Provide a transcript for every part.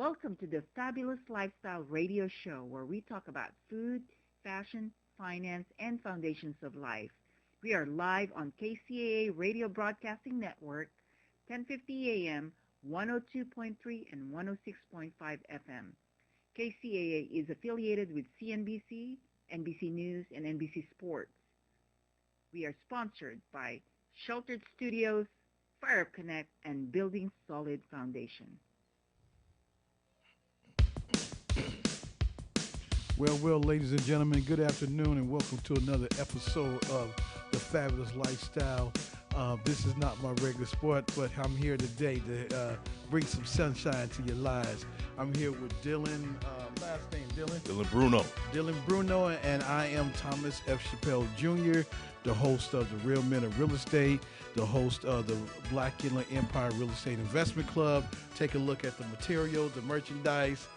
Welcome to the Fabulous Lifestyle Radio Show where we talk about food, fashion, finance, and foundations of life. We are live on KCAA Radio Broadcasting Network, 1050 AM, 102.3 and 106.5 FM. KCAA is affiliated with CNBC, NBC News, and NBC Sports. We are sponsored by Sheltered Studios, Fire Up Connect, and Building Solid Foundation. Well, ladies and gentlemen, good afternoon and welcome to another episode of The Fabulous Lifestyle. This is not my regular sport, but I'm here today to bring some sunshine to your lives. I'm here with Dylan, last name Dylan? Dylan Bruno. Dylan Bruno, and I am Thomas F. Chappelle Jr., the host of the Real Men of Real Estate, the host of the Black Inland Empire Real Estate Investment Club. Take a look at the material, the merchandise.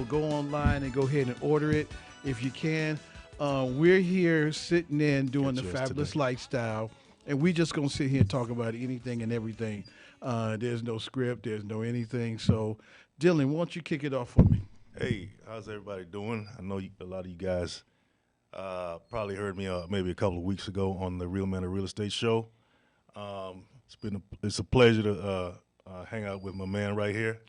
Go online and go ahead and order it if you can. We're here sitting in doing the Fabulous Lifestyle, and we just going to sit here and talk about anything and everything. There's no script. There's no anything. So, Dylan, why don't you kick it off for me? Hey, how's everybody doing? I know a lot of you guys probably heard me maybe a couple of weeks ago on the Real Men of Real Estate show. It's a pleasure to hang out with my man right here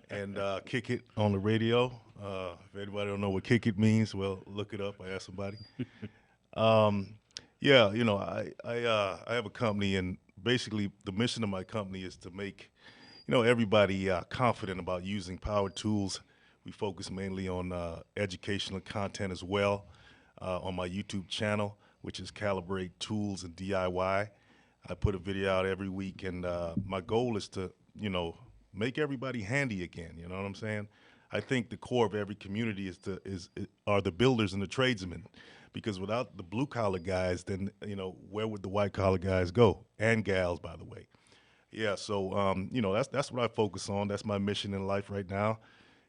and kick it on the radio. If anybody don't know what kick it means, well, look it up. I asked somebody. I have a company, and basically the mission of my company is to make, everybody confident about using power tools. We focus mainly on educational content as well on my YouTube channel, which is Calibrate Tools and DIY. I put a video out every week, and my goal is to, make everybody handy again. You know what I'm saying? I think the core of every community are the builders and the tradesmen, because without the blue collar guys, then where would the white collar guys go, and gals, by the way? Yeah, so that's what I focus on. That's my mission in life right now,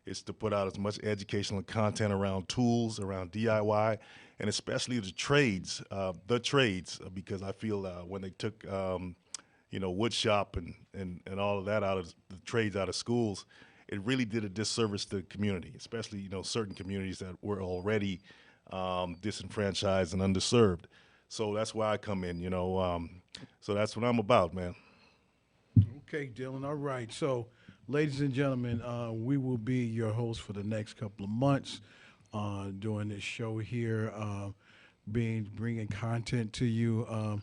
is to put out as much educational content around tools, around DIY, and especially the trades, because I feel when they took, wood shop and all of that out of the trades out of schools, it really did a disservice to the community, especially, certain communities that were already disenfranchised and underserved. So that's why I come in, so that's what I'm about, man. Okay, Dylan. All right. So, ladies and gentlemen, we will be your host for the next couple of months doing this show here, bringing content to you,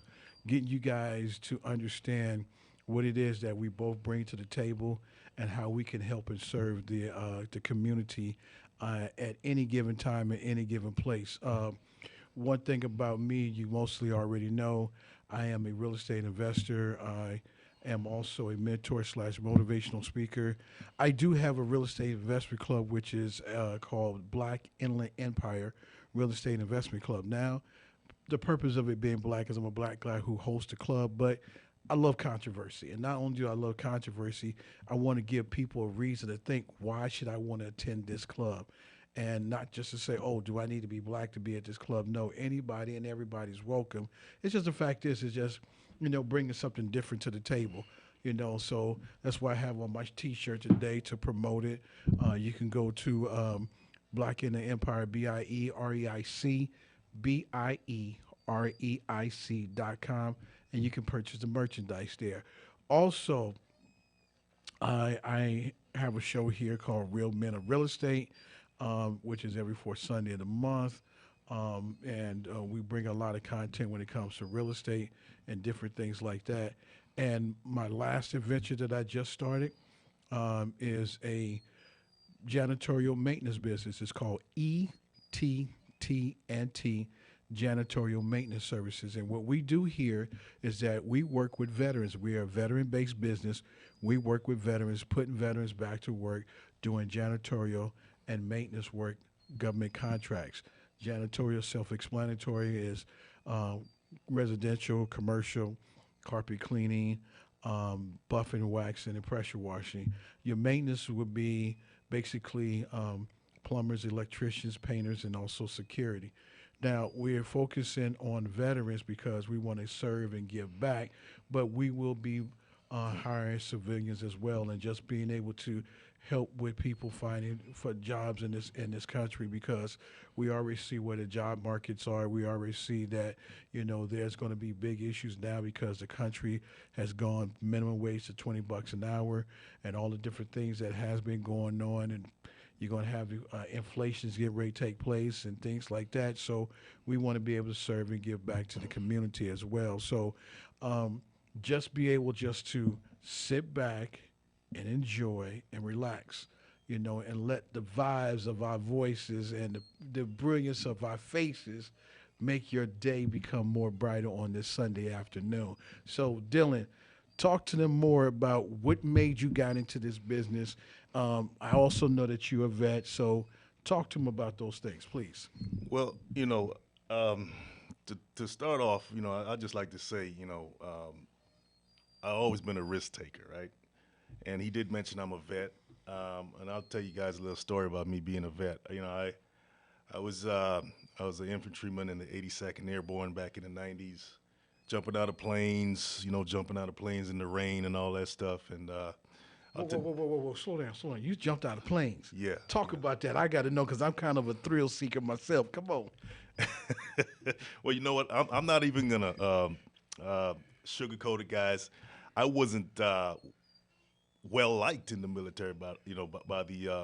getting you guys to understand what it is that we both bring to the table and how we can help and serve the community at any given time, at any given place. One thing about me, you mostly already know, I am a real estate investor. I am also a mentor / motivational speaker. I do have a real estate investment club, which is called Black Inland Empire Real Estate Investment Club. Now, the purpose of it being black is I'm a black guy who hosts a club, but I love controversy. And not only do I love controversy, I want to give people a reason to think, why should I want to attend this club? And not just to say, oh, do I need to be black to be at this club? No, anybody and everybody's welcome. It's just the fact is, it's just, bringing something different to the table. So that's why I have on my T-shirt today to promote it. You can go to Black in the Empire, BIEREIC.com, and you can purchase the merchandise there. Also, I have a show here called Real Men of Real Estate, which is every fourth Sunday of the month. And we bring a lot of content when it comes to real estate and different things like that. And my last adventure that I just started is a janitorial maintenance business. It's called ETTNT Janitorial Maintenance Services. And what we do here is that we work with veterans. We are a veteran-based business. We work with veterans, putting veterans back to work, doing janitorial and maintenance work, government contracts. Janitorial, self-explanatory, is residential, commercial, carpet cleaning, buffing, waxing, and pressure washing. Your maintenance would be basically plumbers, electricians, painters, and also security. Now, we're focusing on veterans because we want to serve and give back, but we will be hiring civilians as well, and just being able to help with people finding for jobs in this country because we already see where the job markets are. We already see that there's going to be big issues now because the country has gone minimum wage to $20 an hour, and all the different things that has been going on, and you're going to have inflations get ready to take place and things like that. So we want to be able to serve and give back to the community as well. So um, just be able just to sit back and enjoy and relax, and let the vibes of our voices and the brilliance of our faces make your day become more brighter on this Sunday afternoon. So, Dylan, talk to them more about what made you got into this business. I also know that you're a vet, so talk to them about those things, please. Well, to start off, I just like to say, I've always been a risk taker, right? And he did mention I'm a vet, and I'll tell you guys a little story about me being a vet. I was I was an infantryman in the 82nd Airborne back in the 90s, jumping out of planes, jumping out of planes in the rain and all that stuff. And Whoa, I'll whoa, t- whoa, whoa, whoa, whoa! Slow down, slow down. You jumped out of planes. yeah, Talk about that. I got to know because I'm kind of a thrill seeker myself. Come on. well, you know what? I'm not even gonna sugarcoat it, guys. I wasn't well liked in the military by the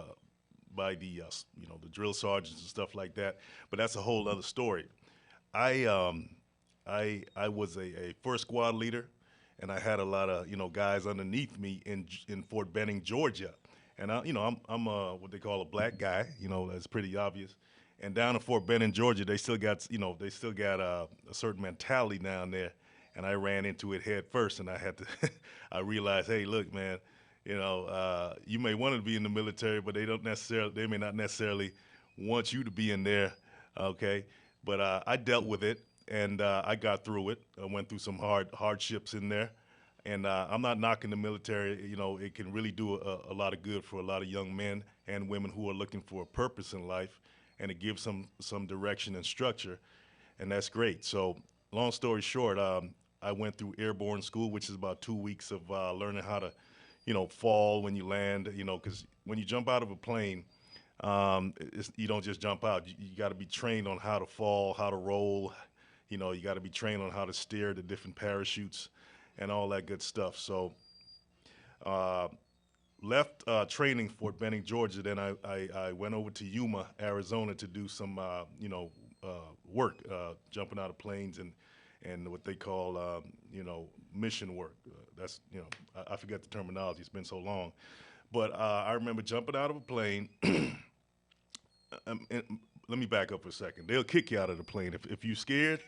drill sergeants and stuff like that. But that's a whole other story. I I was a first squad leader, and I had a lot of guys underneath me in Fort Benning, Georgia. And I'm what they call a black guy. That's pretty obvious. And down in Fort Benning, Georgia, they still got a certain mentality down there. And I ran into it head first, and I had to I realized, hey, look, man, you may want to be in the military, but they may not necessarily want you to be in there, okay? But I dealt with it, and I got through it. I went through some hardships in there, and I'm not knocking the military. It can really do a lot of good for a lot of young men and women who are looking for a purpose in life, and it gives some direction and structure, and that's great. So, long story short, I went through airborne school, which is about 2 weeks of learning how to, fall when you land. Because when you jump out of a plane, you don't just jump out. You got to be trained on how to fall, how to roll. You got to be trained on how to steer the different parachutes and all that good stuff. So, uh, left training Fort Benning, Georgia. Then I went over to Yuma, Arizona to do some, work, jumping out of planes and what they call, mission work. I forget the terminology. It's been so long. But I remember jumping out of a plane. And let me back up for a second. They'll kick you out of the plane. If you're scared,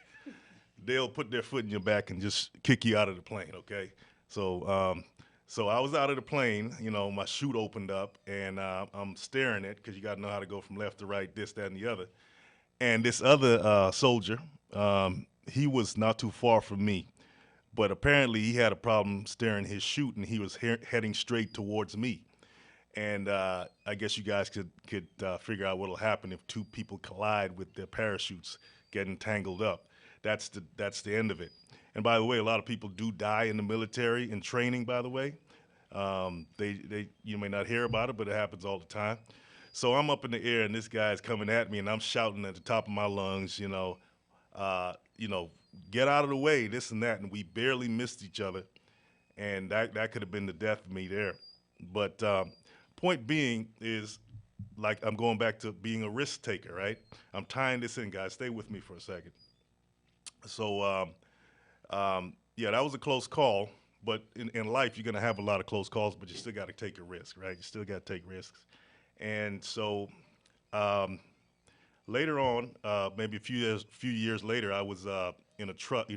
they'll put their foot in your back and just kick you out of the plane, okay? So I was out of the plane, my chute opened up, and I'm staring at because you got to know how to go from left to right, this, that, and the other. And this other soldier, he was not too far from me, but apparently he had a problem steering his chute, and he was heading straight towards me. And I guess you guys could figure out what'll happen if two people collide with their parachutes getting tangled up. That's the end of it. And by the way, a lot of people do die in the military in training. By the way, they you may not hear about it, but it happens all the time. So I'm up in the air, and this guy's coming at me, and I'm shouting at the top of my lungs, you know, get out of the way, this and that, and we barely missed each other, and that could have been the death of me there. But point being is, like, I'm going back to being a risk taker, right? I'm tying this in, guys. Stay with me for a second. So, yeah, that was a close call. But in life, you're going to have a lot of close calls, but you still got to take a risk, right? You still got to take risks. And so um, later on, maybe a few years later, I was in a truck,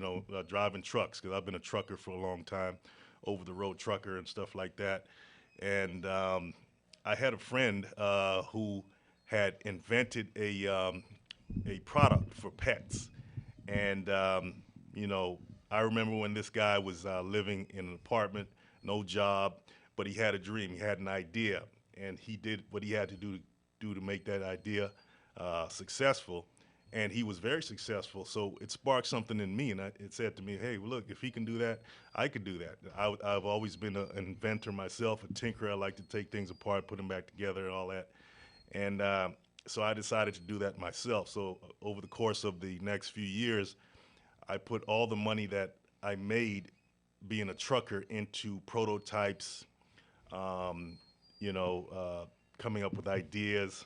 driving trucks because I've been a trucker for a long time, over the road trucker and stuff like that. And I had a friend who had invented a product for pets. And, I remember when this guy was living in an apartment, no job, but he had a dream, he had an idea, and he did what he had to do to make that idea successful. and he was very successful. So it sparked something in me, and it said to me, "Hey, look, if he can do that, I could do that." I've always been an inventor myself, a tinkerer. I like to take things apart, put them back together, and all that. And so I decided to do that myself. So over the course of the next few years, I put all the money that I made being a trucker into prototypes, um, coming up with ideas,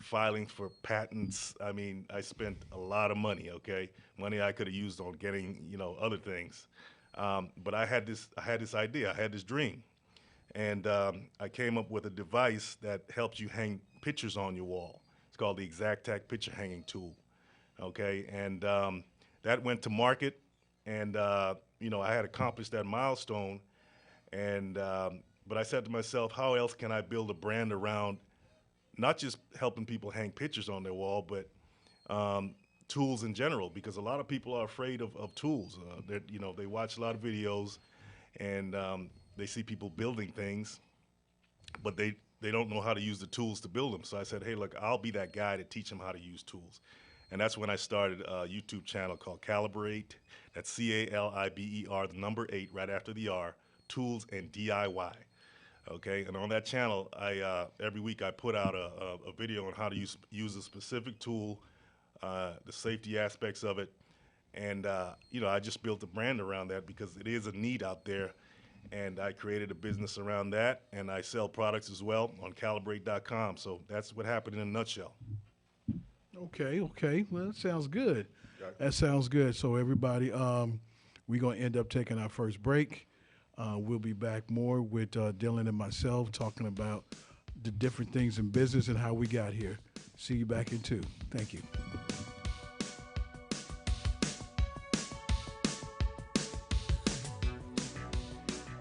filing for patents. I mean, I spent a lot of money. Okay, money I could have used on getting other things. But I had this idea. I had this dream, and I came up with a device that helps you hang pictures on your wall. It's called the ExactTac picture hanging tool. Okay, and that went to market, and I had accomplished that milestone, and but I said to myself, how else can I build a brand around not just helping people hang pictures on their wall, but tools in general? Because a lot of people are afraid of tools. They watch a lot of videos, and they see people building things, but they don't know how to use the tools to build them. So I said, hey, look, I'll be that guy to teach them how to use tools. And that's when I started a YouTube channel called Calibrate. That's Caliber, the number 8, right after the R, tools and DIY. Okay, and on that channel, I every week I put out a video on how to use a specific tool, the safety aspects of it, and I just built a brand around that because it is a need out there, and I created a business around that, and I sell products as well on Calibrate.com. So that's what happened in a nutshell. Okay, okay. Well, that sounds good. Right. That sounds good. So everybody, we're gonna end up taking our first break. We'll be back more with Dylan and myself talking about the different things in business and how we got here. See you back in 2. Thank you.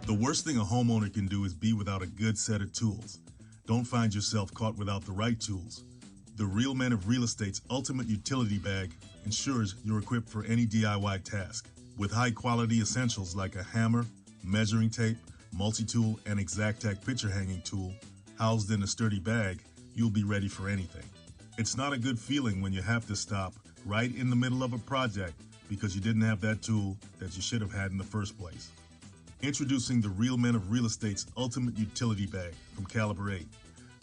The worst thing a homeowner can do is be without a good set of tools. Don't find yourself caught without the right tools. The Real Men of Real Estate's Ultimate Utility Bag ensures you're equipped for any DIY task. With high-quality essentials like a hammer, measuring tape, multi-tool, and ExactTac picture hanging tool housed in a sturdy bag, you'll be ready for anything. It's not a good feeling when you have to stop right in the middle of a project because you didn't have that tool that you should have had in the first place. Introducing the Real Men of Real Estate's Ultimate Utility Bag from Caliber 8.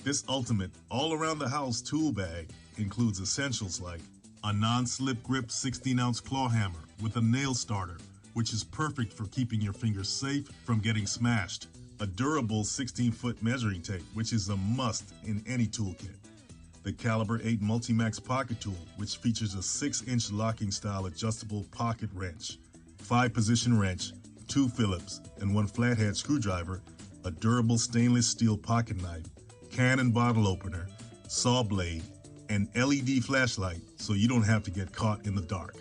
This ultimate all-around-the-house tool bag includes essentials like a non-slip grip 16-ounce claw hammer with a nail starter, which is perfect for keeping your fingers safe from getting smashed, a durable 16-foot measuring tape, which is a must in any toolkit, the Caliber 8 Multi-Max Pocket Tool, which features a 6-inch locking-style adjustable pocket wrench, 5-position wrench, 2 Phillips, and 1 flathead screwdriver, a durable stainless steel pocket knife, can and bottle opener, saw blade, an LED flashlight so you don't have to get caught in the dark.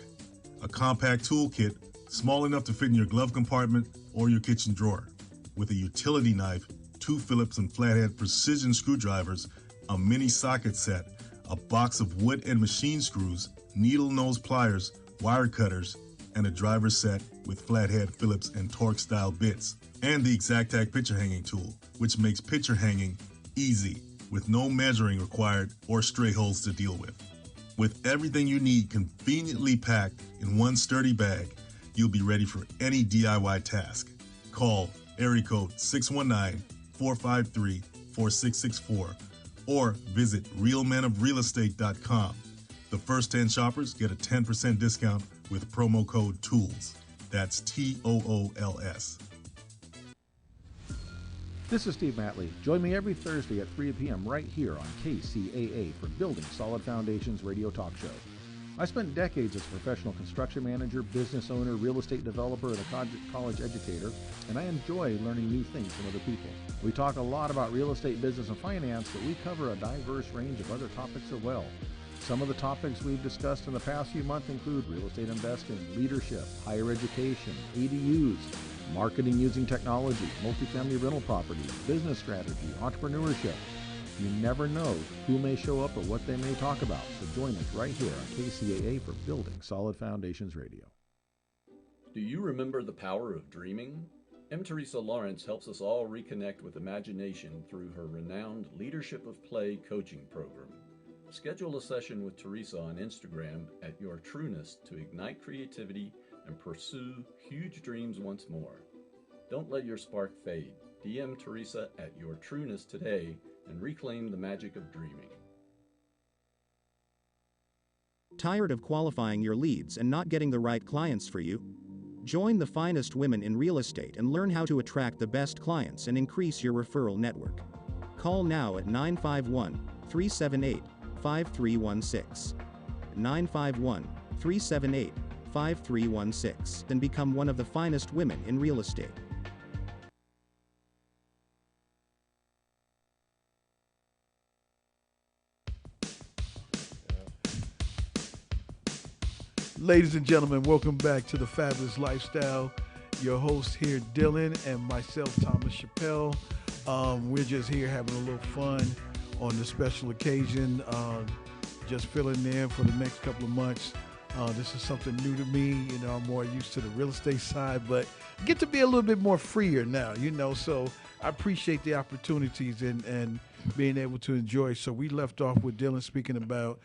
A compact toolkit small enough to fit in your glove compartment or your kitchen drawer, with a utility knife, 2 Phillips and flathead precision screwdrivers, a mini socket set, a box of wood and machine screws, needle nose pliers, wire cutters, and a driver set with flathead Phillips and Torx style bits, and the ExactTac picture hanging tool, which makes picture hanging easy, with no measuring required or stray holes to deal with. With everything you need conveniently packed in one sturdy bag, you'll be ready for any DIY task. Call area code 619-453-4664 or visit realmenofrealestate.com. The first 10 shoppers get a 10% discount with promo code TOOLS. That's TOOLS. This is Steve Matley. Join me every Thursday at 3 p.m. right here on KCAA for Building Solid Foundations radio talk show. I spent decades as a professional construction manager, business owner, real estate developer, and a college educator, and I enjoy learning new things from other people. We talk a lot about real estate, business, and finance, but we cover a diverse range of other topics as well. Some of the topics we've discussed in the past few months include real estate investing, leadership, higher education, ADUs, marketing using technology, multifamily rental properties, business strategy, entrepreneurship. You never know who may show up or what they may talk about, so join us right here on KCAA for Building Solid Foundations Radio. Do you remember the power of dreaming? M. Teresa Lawrence helps us all reconnect with imagination through her renowned Leadership of Play coaching program. Schedule a session with Teresa on Instagram at Your Trueness to ignite creativity and pursue huge dreams once more. Don't let your spark fade. DM Teresa at Your Trueness today and reclaim the magic of dreaming. Tired of qualifying your leads and not getting the right clients for you? Join the finest women in real estate and learn how to attract the best clients and increase your referral network. Call now at 951-378-5316. 951-378-5316 and become one of the finest women in real estate. Ladies and gentlemen, welcome back to the Fabulous Lifestyle. Your host here, Dylan, and myself, Thomas Chappelle. We're just here having a little fun on this special occasion, just filling in for the next couple of months. This is something new to me. You know, I'm more used to the real estate side, but get to be a little bit more freer now, you know, so I appreciate the opportunities and being able to enjoy. So we left off with Dylan speaking about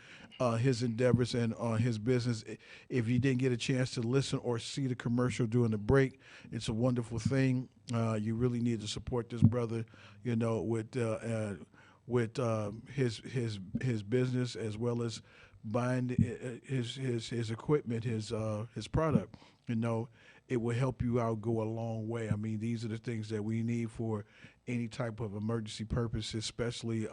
his endeavors and his business. If you didn't get a chance to listen or see the commercial during the break, it's a wonderful thing. You really need to support this brother, you know, with his business, as well as buying his equipment, his product. You know, it will help you out, go a long way. I mean, these are the things that we need for any type of emergency purpose, especially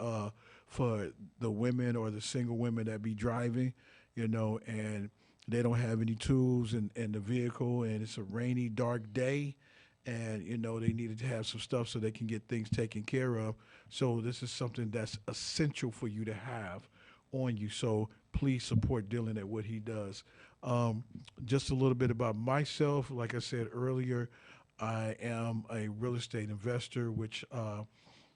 for the women or the single women that be driving, you know, and they don't have any tools in the vehicle, and it's a rainy, dark day, and, you know, they needed to have some stuff so they can get things taken care of. So this is something that's essential for you to have on you. So please support Dylan at what he does. Just a little bit about myself. Like I said earlier, I am a real estate investor, which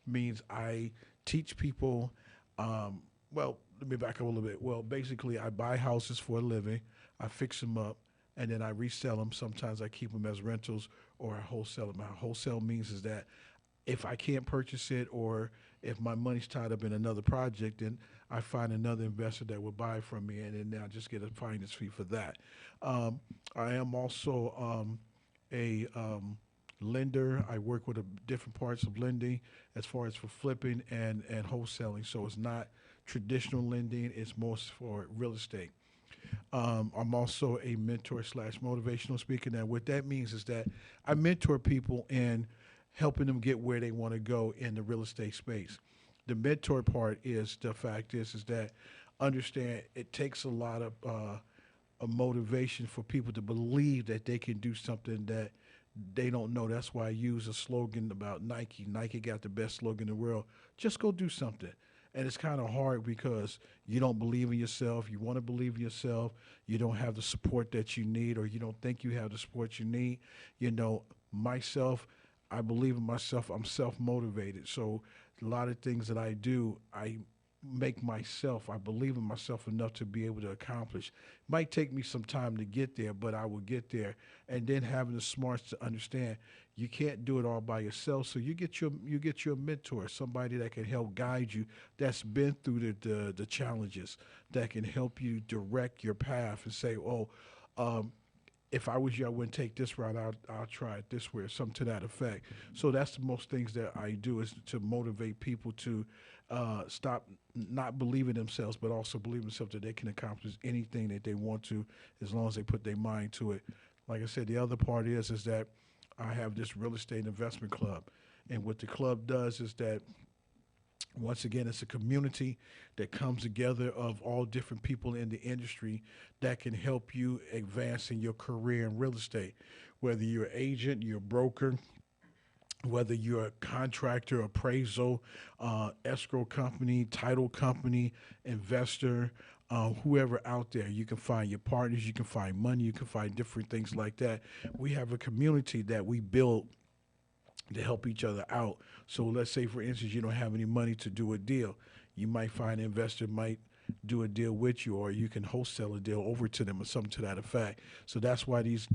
means I teach people. Well, let me back up a little bit. Well, basically, I buy houses for a living. I fix them up, and then I resell them. Sometimes I keep them as rentals, or I wholesale them. Wholesale means is that if I can't purchase it, or if my money's tied up in another project, then I find another investor that will buy from me, and then I just get a finder's fee for that. I am also a lender. I work with different parts of lending as far as for flipping and wholesaling. So it's not traditional lending. It's most for real estate. I'm also a mentor / motivational speaker. Now, what that means is that I mentor people in helping them get where they want to go in the real estate space. The mentor part is the fact is that understand it takes a lot of motivation for people to believe that they can do something that they don't know. That's why I use a slogan about Nike. Nike got the best slogan in the world. Just go do something. And it's kind of hard because you don't believe in yourself. You want to believe in yourself. You don't have the support that you need, or you don't think you have the support you need. You know, myself, I believe in myself. I'm self-motivated. So a lot of things that I do, I make myself, I believe in myself enough to be able to accomplish. Might take me some time to get there, but I will get there. And then having the smarts to understand you can't do it all by yourself. So you get your mentor, somebody that can help guide you, that's been through the challenges, that can help you direct your path and say, if I was you, I wouldn't take this route. I'll try it this way, or something to that effect. So that's the most things that I do, is to motivate people to stop not believing themselves, but also believe themselves that they can accomplish anything that they want to, as long as they put their mind to it. Like I said, the other part is that I have this real estate investment club, and what the club does is that, once again, it's a community that comes together of all different people in the industry that can help you advance in your career in real estate. Whether you're an agent, you're a broker, whether you're a contractor, appraisal, escrow company, title company, investor, whoever out there, you can find your partners, you can find money, you can find different things like that. We have a community that we build to help each other out. So let's say, for instance, you don't have any money to do a deal. You might find an investor might do a deal with you, or you can wholesale a deal over to them, or something to that effect. So that's why these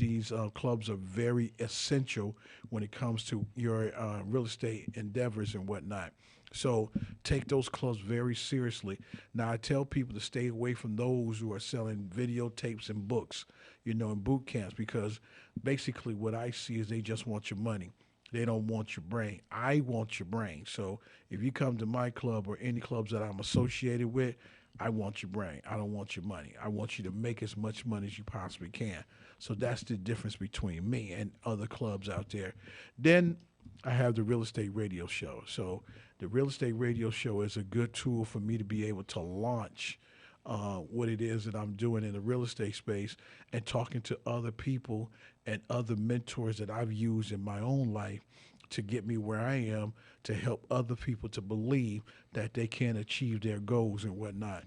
clubs are very essential when it comes to your real estate endeavors and whatnot. So take those clubs very seriously. Now I tell people to stay away from those who are selling videotapes and books, in boot camps, because basically what I see is they just want your money. They don't want your brain. I want your brain. So if you come to my club or any clubs that I'm associated with, I want your brain. I don't want your money. I want you to make as much money as you possibly can. So that's the difference between me and other clubs out there. Then I have the real estate radio show. So the real estate radio show is a good tool for me to be able to launch what it is that I'm doing in the real estate space and talking to other people and other mentors that I've used in my own life to get me where I am, to help other people to believe that they can achieve their goals and whatnot.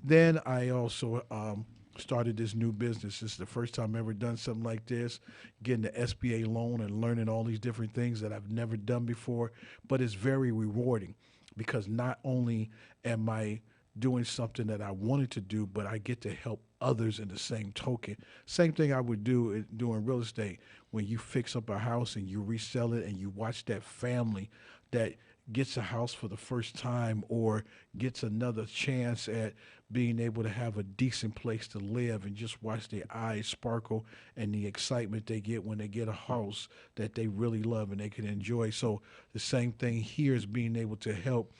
Then I also started this new business. This is the first time I've ever done something like this, getting the SBA loan and learning all these different things that I've never done before. But it's very rewarding because not only am I doing something that I wanted to do, but I get to help others in the same token. Same thing I would do doing real estate. When you fix up a house and you resell it and you watch that family that gets a house for the first time or gets another chance at being able to have a decent place to live, and just watch their eyes sparkle and the excitement they get when they get a house that they really love and they can enjoy. So the same thing here is being able to help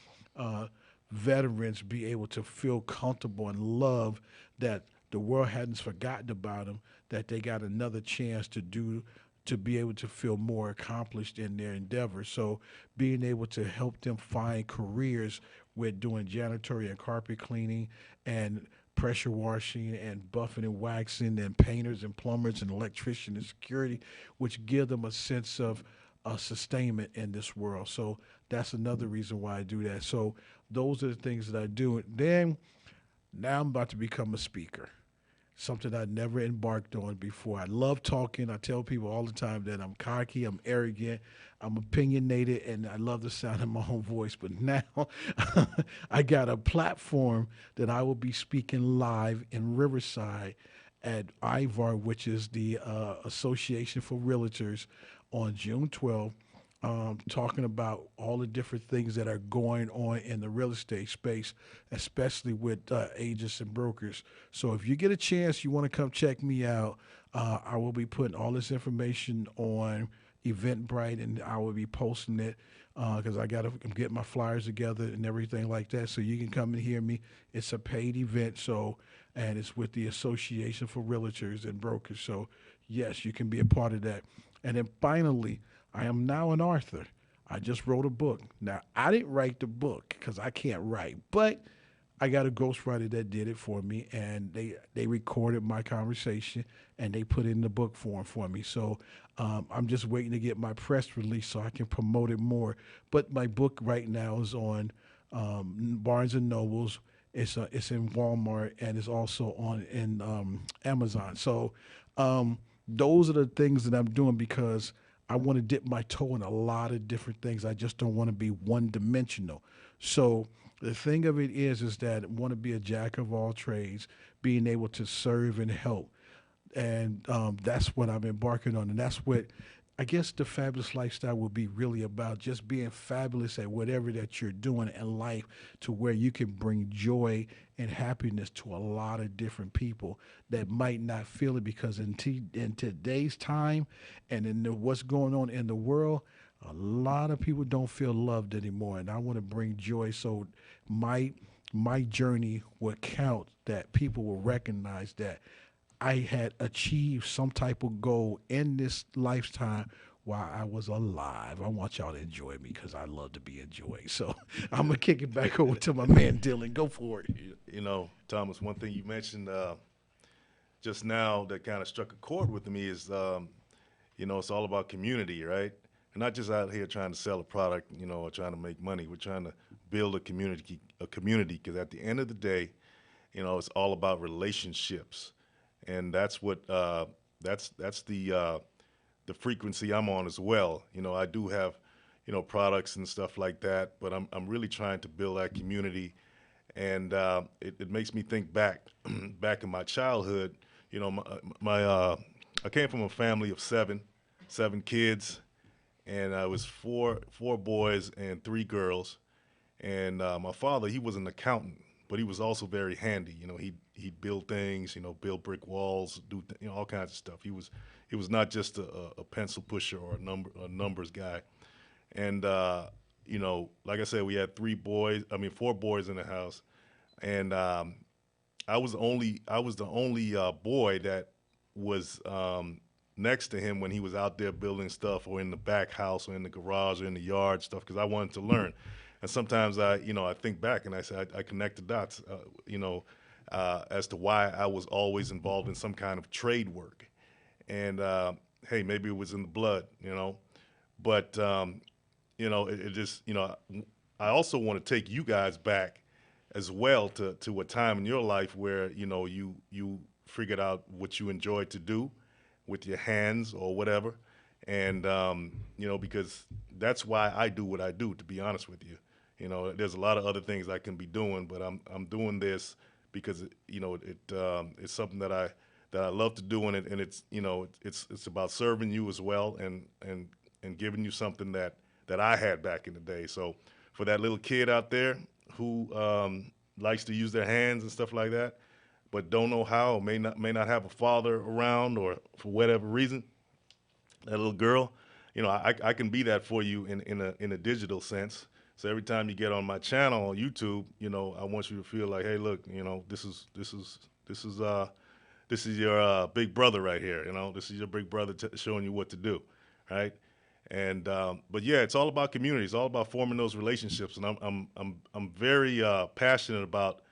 veterans be able to feel comfortable and love that the world hadn't forgotten about them, that they got another chance to be able to feel more accomplished in their endeavors. So being able to help them find careers with doing janitorial and carpet cleaning and pressure washing and buffing and waxing and painters and plumbers and electrician and security, which give them a sense of sustainment in this world. So that's another reason why I do that. So those are the things that I do. Then now I'm about to become a speaker, something I never embarked on before. I love talking. I tell people all the time that I'm cocky, I'm arrogant, I'm opinionated, and I love the sound of my own voice. But now I got a platform that I will be speaking live in Riverside at IVAR, which is the Association for Realtors, on June 12th, talking about all the different things that are going on in the real estate space, especially with agents and brokers. So if you get a chance, you want to come check me out, I will be putting all this information on Eventbrite, and I will be posting it because I got to get my flyers together and everything like that. So you can come and hear me. It's a paid event, and it's with the Association for Realtors and Brokers. So yes, you can be a part of that. And then finally, I am now an author. I just wrote a book. Now, I didn't write the book because I can't write, but I got a ghostwriter that did it for me, and they recorded my conversation and they put it in the book form for me. So I'm just waiting to get my press release so I can promote it more. But my book right now is on Barnes and Nobles. It's in Walmart, and it's also on in Amazon. So those are the things that I'm doing because I want to dip my toe in a lot of different things. I just don't want to be one dimensional. So the thing of it is that I want to be a jack of all trades, being able to serve and help. And that's what I'm embarking on. And that's what I guess the fabulous lifestyle will be really about, just being fabulous at whatever that you're doing in life, to where you can bring joy and happiness to a lot of different people that might not feel it, because in today's time and in what's going on in the world, a lot of people don't feel loved anymore. And I want to bring joy, so my journey will count, that people will recognize that I had achieved some type of goal in this lifetime while I was alive. I want y'all to enjoy me because I love to be enjoyed. So I'm going to kick it back over to my man, Dylan. Go for it. You know, Thomas, one thing you mentioned just now that kind of struck a chord with me is, it's all about community, right? We're not just out here trying to sell a product, or trying to make money. We're trying to build a community, because at the end of the day, it's all about relationships. And that's what that's the frequency I'm on as well. I do have products and stuff like that, but I'm really trying to build that community, and it makes me think back in my childhood. I came from a family of seven kids, and I was four boys and three girls, And my father, he was an accountant, but he was also very handy. He'd build things, build brick walls, do all kinds of stuff. He was not just a pencil pusher or a numbers guy. And like I said, we had 4 boys in the house, and I was the only boy that was next to him when he was out there building stuff, or in the back house, or in the garage, or in the yard stuff, because I wanted to learn. And sometimes I think back and I say I connect the dots, as to why I was always involved in some kind of trade work. And hey, maybe it was in the blood, but it just, I also want to take you guys back as well to a time in your life where, you figured out what you enjoyed to do with your hands or whatever. And, because that's why I do what I do, to be honest with you. There's a lot of other things I can be doing, but I'm doing this because, it's something that I love to do. And it's, it's about serving you as well, and giving you something that I had back in the day. So for that little kid out there who likes to use their hands and stuff like that, but don't know how, or may not have a father around, or for whatever reason, that little girl, I can be that for you in a digital sense. So every time you get on my channel on YouTube, I want you to feel like, hey, look, this is your big brother right here. This is your big brother showing you what to do, right? And but yeah, it's all about community. It's all about forming those relationships, and I'm very passionate about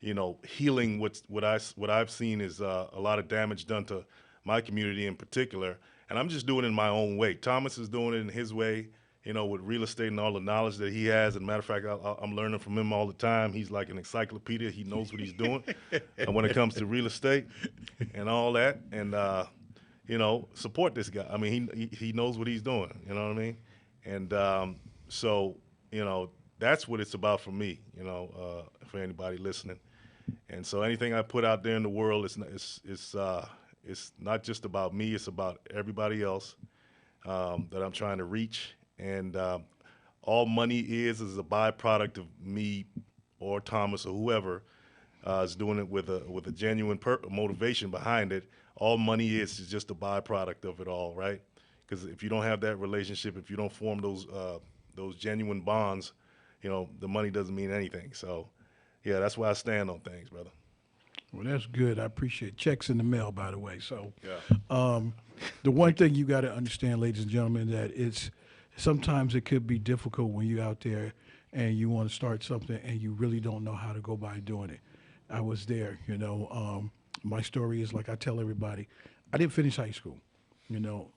healing what I've seen is a lot of damage done to my community in particular, and I'm just doing it in my own way. Thomas is doing it in his way, with real estate and all the knowledge that he has. As a matter of fact, I'm learning from him all the time. He's like an encyclopedia. He knows what he's doing when it comes to real estate and all that, and support this guy. I mean, he knows what he's doing. You know what I mean? And so that's what it's about for me. For anybody listening. And so anything I put out there in the world, it's not just about me. It's about everybody else that I'm trying to reach. And all money is a byproduct of me or Thomas or whoever is doing it with a genuine motivation behind it. All money is just a byproduct of it all, right? Because if you don't have that relationship, if you don't form those genuine bonds, the money doesn't mean anything. So, yeah, that's why I stand on things, brother. Well, that's good. I appreciate checks in the mail, by the way. So, yeah. The one thing you got to understand, ladies and gentlemen, that sometimes it could be difficult when you're out there and you want to start something and you really don't know how to go by doing it. I was there, my story is like I tell everybody, I didn't finish high school.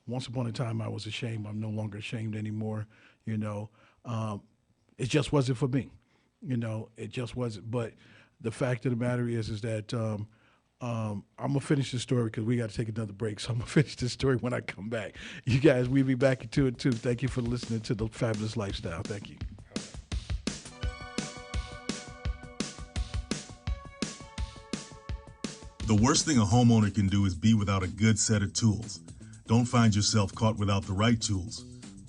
Once upon a time I was ashamed. I'm no longer ashamed anymore. It just wasn't for me. It just wasn't. But the fact of the matter is that I'm going to finish this story because we got to take another break. So I'm going to finish this story when I come back. You guys, we'll be back into it too. Thank you for listening to The Fabulous Lifestyle. Thank you. The worst thing a homeowner can do is be without a good set of tools. Don't find yourself caught without the right tools.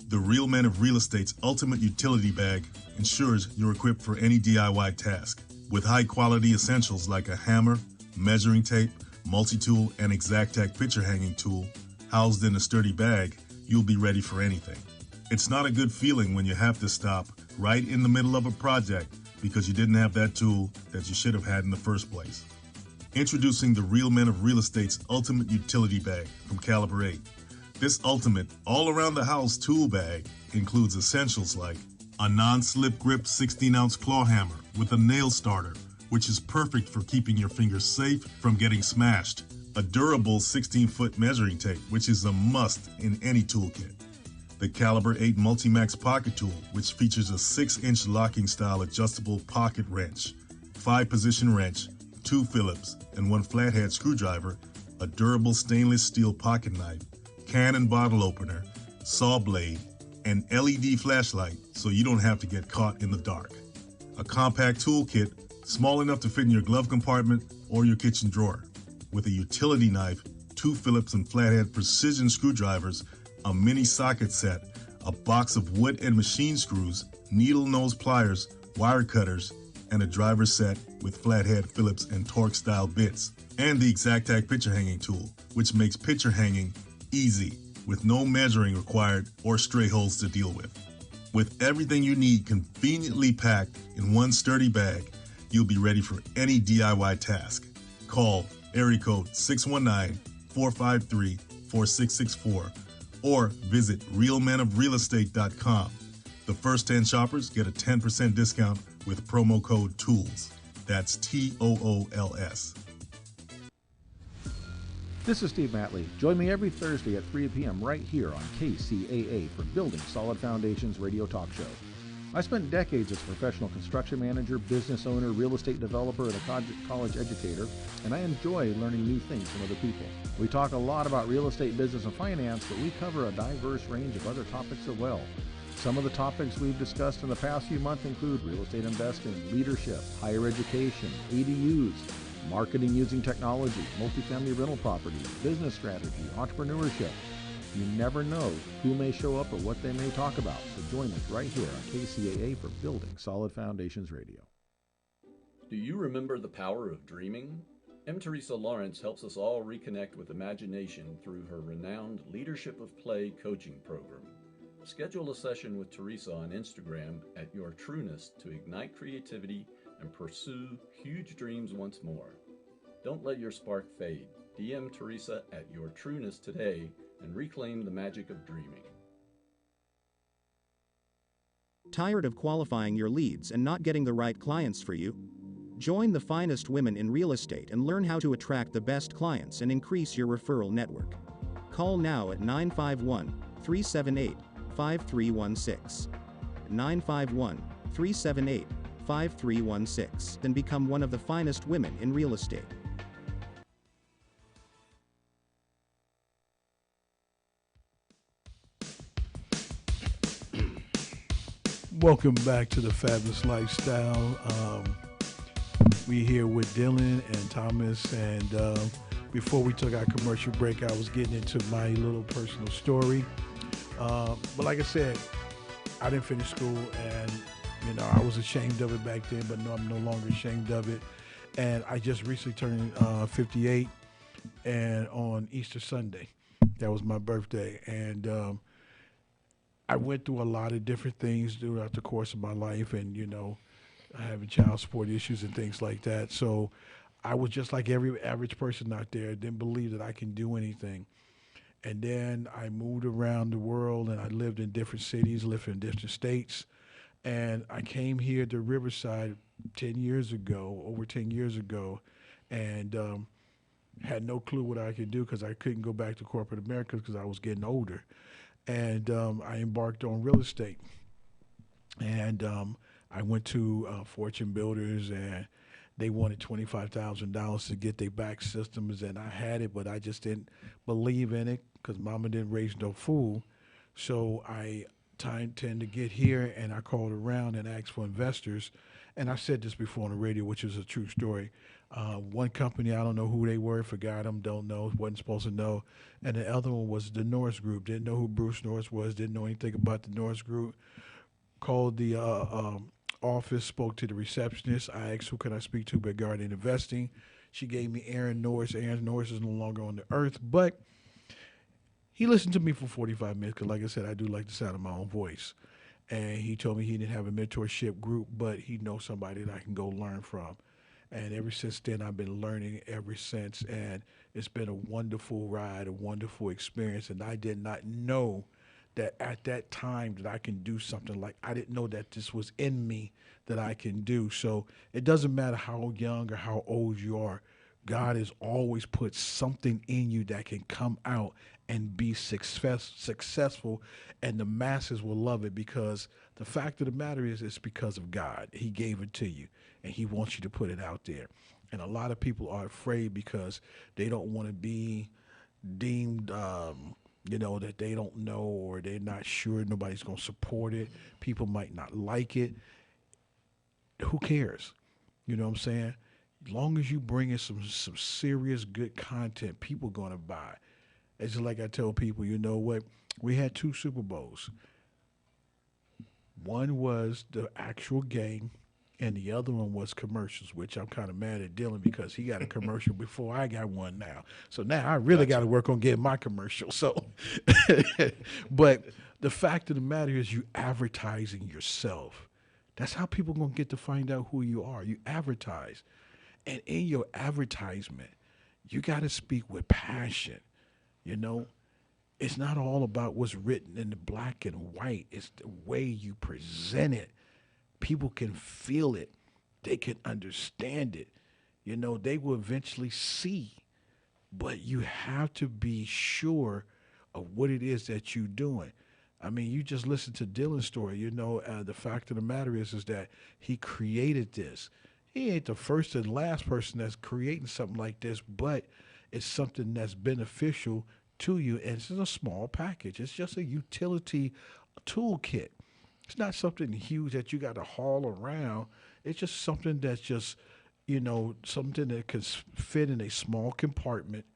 The Real Men of Real Estate's Ultimate Utility Bag ensures you're equipped for any DIY task. With high-quality essentials like a hammer, measuring tape, multi-tool, and Exactac picture hanging tool housed in a sturdy bag, you'll be ready for anything. It's not a good feeling when you have to stop right in the middle of a project because you didn't have that tool that you should have had in the first place. Introducing the Real Men of Real Estate's Ultimate Utility Bag from Caliber 8. This ultimate all-around-the-house tool bag includes essentials like a non-slip grip 16-ounce claw hammer with a nail starter, which is perfect for keeping your fingers safe from getting smashed, a durable 16-foot measuring tape, which is a must in any toolkit, the Caliber 8 Multimax Pocket Tool, which features a 6-inch locking-style adjustable pocket wrench, 5-position wrench, 2 Phillips, and 1 flathead screwdriver, a durable stainless steel pocket knife, can and bottle opener, saw blade, an LED flashlight so you don't have to get caught in the dark. A compact toolkit small enough to fit in your glove compartment or your kitchen drawer, with a utility knife, 2 Phillips and flathead precision screwdrivers, a mini socket set, a box of wood and machine screws, needle nose pliers, wire cutters, and a driver set with flathead Phillips and Torx style bits, and the Exactac picture hanging tool, which makes picture hanging easy with no measuring required or stray holes to deal with. With everything you need conveniently packed in one sturdy bag, you'll be ready for any DIY task. Call area code 619-453-4664 or visit realmenofrealestate.com. The first 10 shoppers get a 10% discount with promo code TOOLS. That's TOOLS. This is Steve Matley. Join me every Thursday at 3 p.m. right here on KCAA for Building Solid Foundations Radio Talk Show. I spent decades as a professional construction manager, business owner, real estate developer, and a college educator, and I enjoy learning new things from other people. We talk a lot about real estate, business, and finance, but we cover a diverse range of other topics as well. Some of the topics we've discussed in the past few months include real estate investing, leadership, higher education, ADUs, marketing using technology, multifamily rental properties, business strategy, entrepreneurship. You never know who may show up or what they may talk about, so join us right here on KCAA for Building Solid Foundations Radio. Do you remember the power of dreaming? M. Teresa Lawrence helps us all reconnect with imagination through her renowned Leadership of Play coaching program. Schedule a session with Teresa on Instagram at Your Trueness to ignite creativity and pursue huge dreams once more. Don't let your spark fade. DM Teresa at Your Trueness today and reclaim the magic of dreaming. Tired of qualifying your leads and not getting the right clients for you? Join the finest women in real estate and learn how to attract the best clients and increase your referral network. Call now at 951-378-5316. 951-378-5316 and become one of the finest women in real estate. Welcome back to the Fabulous Lifestyle. We here with Dylan and Thomas, and before we took our commercial break, I was getting into my little personal story. But like I said, I didn't finish school, and I was ashamed of it back then, but no, I'm no longer ashamed of it. And I just recently turned 58, and on Easter Sunday, that was my birthday, and I went through a lot of different things throughout the course of my life, and having child support issues and things like that. So I was just like every average person out there, didn't believe that I can do anything. And then I moved around the world, and I lived in different cities, lived in different states. And I came here to Riverside over 10 years ago, and had no clue what I could do because I couldn't go back to corporate America because I was getting older. And I embarked on real estate. And I went to Fortune Builders, and they wanted $25,000 to get their back systems, and I had it, but I just didn't believe in it because Mama didn't raise no fool. So I tend to get here, and I called around and asked for investors. And I said this before on the radio, which is a true story. One company, I don't know who they were, forgot them, don't know, wasn't supposed to know. And the other one was the Norris Group. Didn't know who Bruce Norris was, didn't know anything about the Norris Group. Called the office, spoke to the receptionist. I asked who can I speak to regarding investing. She gave me Aaron Norris. Aaron Norris is no longer on the earth, but he listened to me for 45 minutes because, like I said, I do like the sound of my own voice. And he told me he didn't have a mentorship group, but he knows somebody that I can go learn from. And ever since then, I've been learning ever since. And it's been a wonderful ride, a wonderful experience. And I did not know that at that time that I can do something like, I didn't know that this was in me that I can do. So it doesn't matter how young or how old you are. God has always put something in you that can come out and be successful, and the masses will love it, because the fact of the matter is it's because of God. He gave it to you, and he wants you to put it out there. And a lot of people are afraid because they don't want to be deemed, that they don't know, or they're not sure, nobody's going to support it. People might not like it. Who cares? You know what I'm saying? As long as you bring in some serious good content, people going to buy. It's just like I tell people, you know what? We had 2 Super Bowls. One was the actual game, and the other one was commercials, which I'm kind of mad at Dylan because he got a commercial before I got one now. So now I really got to work on getting my commercial. So, but the fact of the matter is, you advertising yourself. That's how people gonna get to find out who you are. You advertise, and in your advertisement, you got to speak with passion. You know, it's not all about what's written in the black and white. It's the way you present it. People can feel it. They can understand it. You know, they will eventually see. But you have to be sure of what it is that you're doing. I mean, you just listen to Dylan's story. You know, the fact of the matter is that he created this. He ain't the first and last person that's creating something like this, but it's something that's beneficial to you, and it's a small package. It's just a utility toolkit. It's not something huge that you got to haul around. It's just something that's just, you know, something that can fit in a small compartment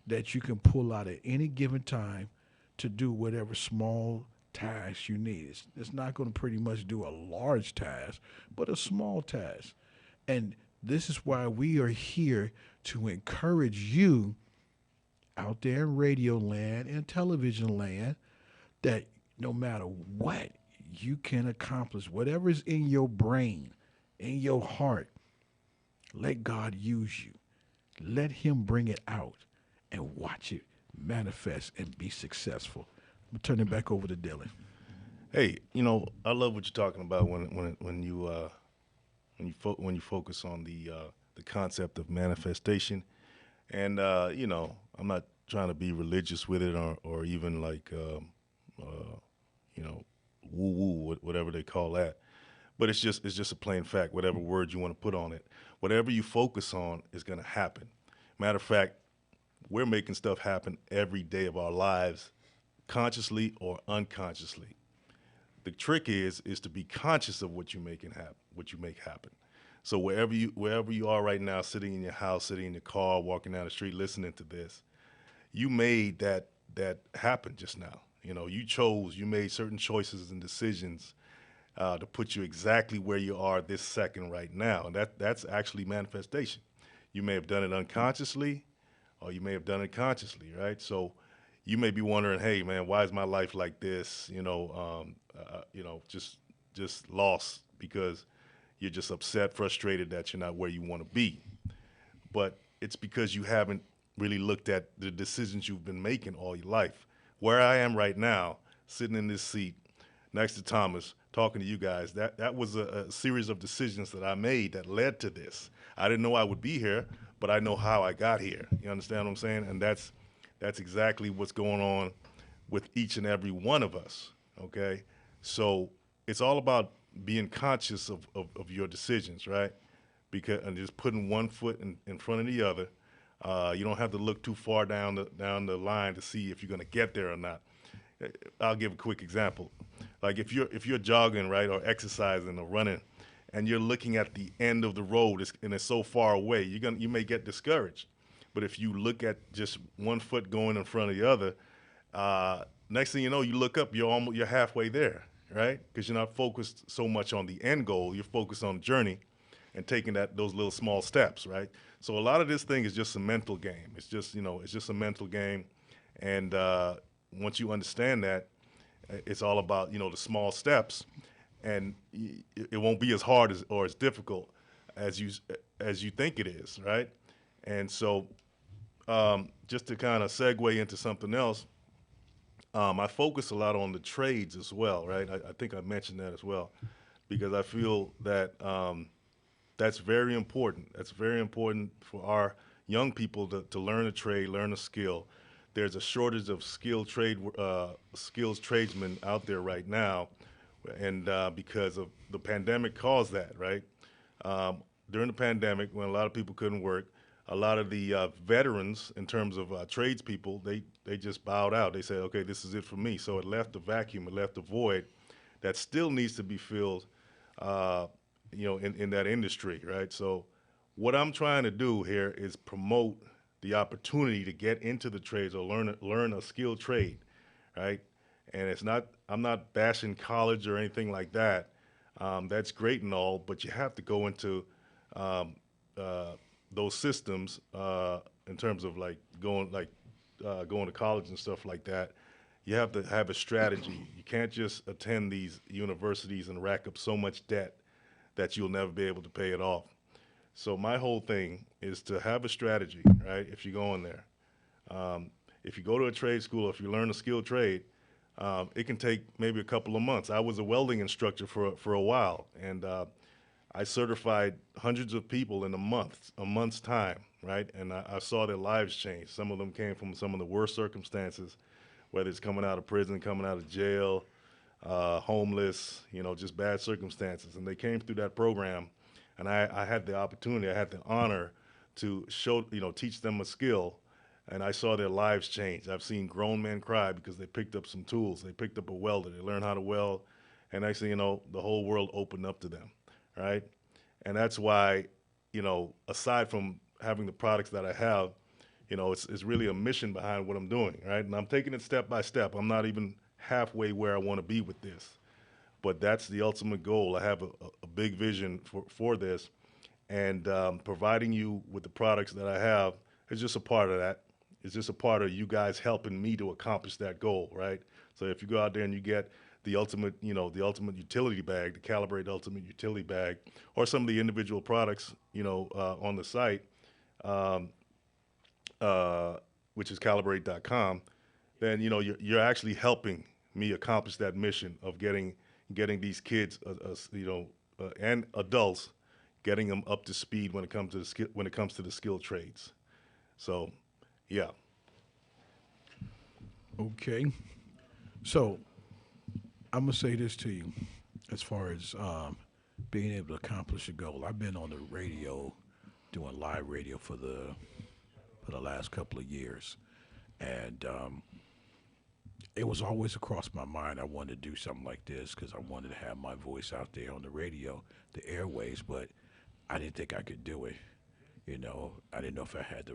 that you can pull out at any given time to do whatever small task you need. It's not going to pretty much do a large task, but a small task. And this is why we are here to encourage you out there in radio land and television land that no matter what, you can accomplish whatever is in your brain, in your heart. Let God use you. Let him bring it out and watch it manifest and be successful. I'm gonna turn it back over to Dylan. Hey, you know, I love what you're talking about when you focus on the concept of manifestation, and you know, I'm not trying to be religious with it or even like you know, woo woo, whatever they call that. But it's just a plain fact. Whatever word you want to put on it, whatever you focus on is going to happen. Matter of fact, we're making stuff happen every day of our lives, consciously or unconsciously. The trick is to be conscious of what you make happen. So wherever you are right now, sitting in your house, sitting in your car, walking down the street, listening to this, you made that happen just now. You know, you made certain choices and decisions to put you exactly where you are this second right now, and that's actually manifestation. You may have done it unconsciously, or you may have done it consciously, right? So you may be wondering, hey man, why is my life like this? You know, just lost because you're just upset, frustrated that you're not where you want to be. But it's because you haven't really looked at the decisions you've been making all your life. Where I am right now, sitting in this seat next to Thomas, talking to you guys, that was a series of decisions that I made that led to this. I didn't know I would be here, but I know how I got here. You understand what I'm saying? And that's exactly what's going on with each and every one of us, okay? So it's all about being conscious of your decisions, right? And just putting one foot in front of the other. You don't have to look too far down the line to see if you're going to get there or not. I'll give a quick example. Like if you're jogging, right, or exercising or running, and you're looking at the end of the road and it's so far away, you may get discouraged. But if you look at just one foot going in front of the other, next thing you know, you look up, you're halfway there, right? Because you're not focused so much on the end goal, you're focused on the journey and taking those little small steps, right? So a lot of this thing is just a mental game. It's just a mental game, and once you understand that, it's all about the small steps, and it won't be as hard or as difficult as you think it is, right? And so, just to kind of segue into something else, I focus a lot on the trades as well, right? I think I mentioned that as well, because I feel that that's very important. That's very important for our young people to learn a trade, learn a skill. There's a shortage of skills tradesmen out there right now, and because of the pandemic caused that, right? During the pandemic, when a lot of people couldn't work, a lot of the veterans, in terms of tradespeople, they just bowed out. They said, okay, this is it for me. So it left a vacuum, it left a void that still needs to be filled, in that industry, right? So what I'm trying to do here is promote the opportunity to get into the trades or learn a skilled trade, right? And I'm not bashing college or anything like that. That's great and all, but you have to go into um, those systems in terms of going to college and stuff like that. You have to have a strategy. You can't just attend these universities and rack up so much debt that you'll never be able to pay it off. So my whole thing is to have a strategy, right? If you go in there, if you go to a trade school, if you learn a skilled trade, it can take maybe a couple of months. I was a welding instructor for a while, and I certified hundreds of people in a month's time, right? And I saw their lives change. Some of them came from some of the worst circumstances, whether it's coming out of prison, coming out of jail, homeless, just bad circumstances. And they came through that program, and I had the opportunity, I had the honor to teach them a skill, and I saw their lives change. I've seen grown men cry because they picked up some tools. They picked up a welder. They learned how to weld, and next thing you know, the whole world opened up to them, right? And that's why, aside from having the products that I have, it's really a mission behind what I'm doing, right? And I'm taking it step by step. I'm not even halfway where I want to be with this, but that's the ultimate goal. I have a big vision for this, and providing you with the products that I have is just a part of that. It's just a part of you guys helping me to accomplish that goal, right? So if you go out there and you get the ultimate utility bag, the Calibrate Ultimate Utility Bag, or some of the individual products, on the site, which is calibrate.com, then you're actually helping me accomplish that mission of getting these kids, and adults, getting them up to speed when it comes to the skilled trades. So, yeah. Okay. So I'm gonna say this to you, as far as being able to accomplish a goal. I've been on the radio, doing live radio for the last couple of years, and it was always across my mind. I wanted to do something like this because I wanted to have my voice out there on the radio, the airways, but I didn't think I could do it. I didn't know if I had the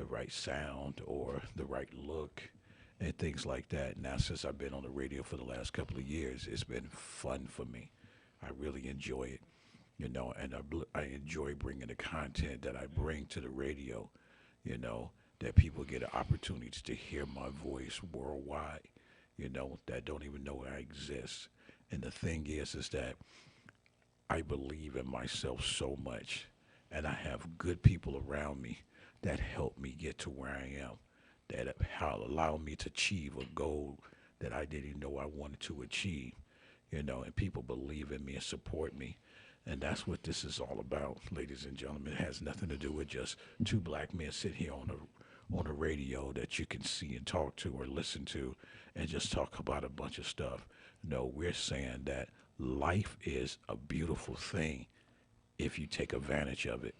right sound or the right look and things like that. Now, since I've been on the radio for the last couple of years, it's been fun for me. I really enjoy it, and I enjoy bringing the content that I bring to the radio, that people get an opportunity to hear my voice worldwide, that don't even know I exist. And the thing is that I believe in myself so much, and I have good people around me that help me get to where I am, that allow me to achieve a goal that I didn't even know I wanted to achieve, and people believe in me and support me. And that's what this is all about, ladies and gentlemen. It has nothing to do with just two black men sitting here on a radio that you can see and talk to or listen to and just talk about a bunch of stuff. No, we're saying that life is a beautiful thing if you take advantage of it.